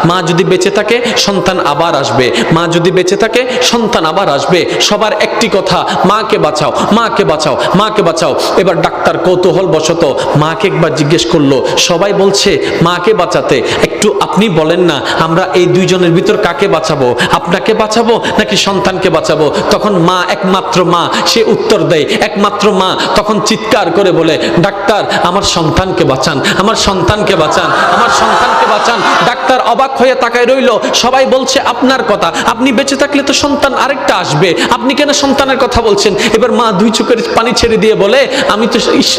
মা যদি বেঁচে থাকে সন্তান আবার আসবে, মা যদি বেঁচে থাকে সন্তান আবার আসবে। সবার একটি কথা, মাকে বাঁচাও, মাকে বাঁচাও, মাকে বাঁচাও। এবার ডাক্তার কৌতূহল বশত মাকে একবার জিজ্ঞেস করলো, সবাই বলছে মাকে বাঁচাতে, একটু আপনি বলেন না আমরা এই দুইজনের ভিতর কাকে বাঁচাবো, আপনাকে বাঁচাবো নাকি সন্তানকে বাঁচাবো? তখন মা, একমাত্র মা, সে উত্তর দেয়, একমাত্র মা তখন চিৎকার করে বলে, ডাক্তার আমার সন্তানকে বাঁচান, আমার সন্তানকে বাঁচান, আমার সন্তানকে বাঁচান। ডাক্তার অবাক হয়ে তাকায় রইল। সবাই বলছে আপনার কথা, আপনি বেঁচে থাকলে তো সন্তান আরেকটা আসবে, আপনি কেন সন্তানের কথা বলছেন? এবার মা দুই চোখের পানি ছেড়ে দিয়ে বলে,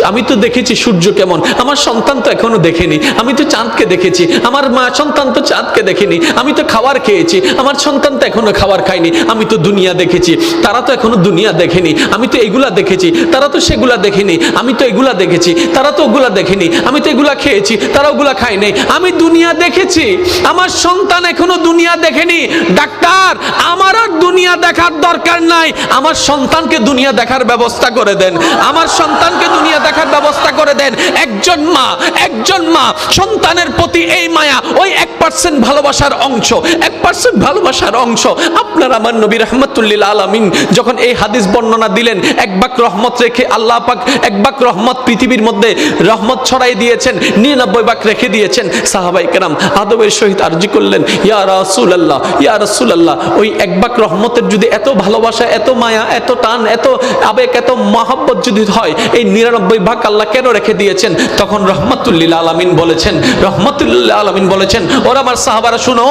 আমি তো দেখেছি সূর্য কেমন, আমার সন্তান তো এখনো দেখেনি। আমি তো চাঁদকে দেখেছি, আমার মা সন্তান তো চাঁদকে দেখেনি। আমি তো খাবার খেয়েছি, আমার সন্তান তো এখনো খাবার খায়নি। আমি তো দুনিয়া দেখেছি, তারা তো এখনো দুনিয়া দেখেনি। আমি তো এগুলা দেখেছি, তারা তো সেগুলা দেখেনি। আমি তো এগুলা দেখেছি, তারা তো ওগুলা দেখেনি। আমি তো এগুলা খেয়েছি, তারা ওগুলা খায় নাই। আমি দুনিয়া দেখেছি, আমার সন্তান এখনো দুনিয়া দেখেনি। ডাক্তার আমার আর দুনিয়া দেখার দরকার নাই, আমার সন্তানকে দুনিয়া দেখার ব্যবস্থা করে দেন, আমার সন্তানকে দুনিয়া দেখার ব্যবস্থা করে দেন। একজন মা সন্তানের প্রতি এই মায়া, ওই 1% ভালোবাসার অংশ, 1% ভালোবাসার অংশ। আপনার আমার নবী রাহমাতুল্লিল আলামিন যখন এই হাদিস বর্ণনা দিলেন, এক বাক রহমত রেখে আল্লাহ পাক এক বাক রহমত পৃথিবীর মধ্যে রহমত ছড়াই দিয়েছেন, 99 বাক রেখে দিয়েছেন। সাহাবায়ে কেরাম আদবের সহিত আরজি করলেন, ইয়া রাসূলুল্লাহ, ইয়া রাসূলুল্লাহ, ওই এক বাক রহমতের যদি এত ভালোবাসা, এত মায়া, এত টান, এত আবেগ, এত মহব্বত যদি হয়, এই 99 ভাগ আল্লাহ কেন রেখে দিয়েছেন? তখন রহমাতুল্লিল আলামিন বলেছেন, রহমাতুল্লিল আলামিন বলেছেন, ওরা আমার সাহাবারা শুনো,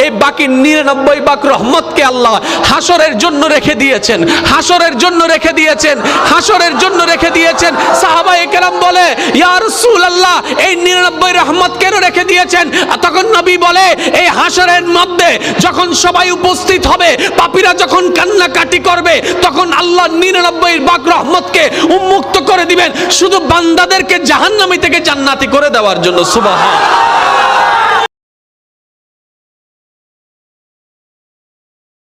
এই বাকি 99 ভাগ রহমতকে আল্লাহ হাসরের জন্য রেখে দিয়েছেন, হাসরের জন্য রেখে দিয়েছেন, হাসরের জন্য রেখে দিয়েছেন। সাহাবায়ে কেরাম বলে, ইয়া রাসূলুল্লাহ, এই 99 রহমত কেন রেখে দিয়েছেন? তখন নবী বলে, এই হাসরের মধ্যে যখন সবাই উপস্থিত হবে, পাপীরা যখন কান্নাকাটি করবে, তখন আল্লাহ 99 ভাগ রহমতকে উন্মুক্ত করে দিবেন শুধু বান্দাদেরকে জাহান্নামী থেকে জান্নাতি করে দেওয়ার জন্য। সুবহান।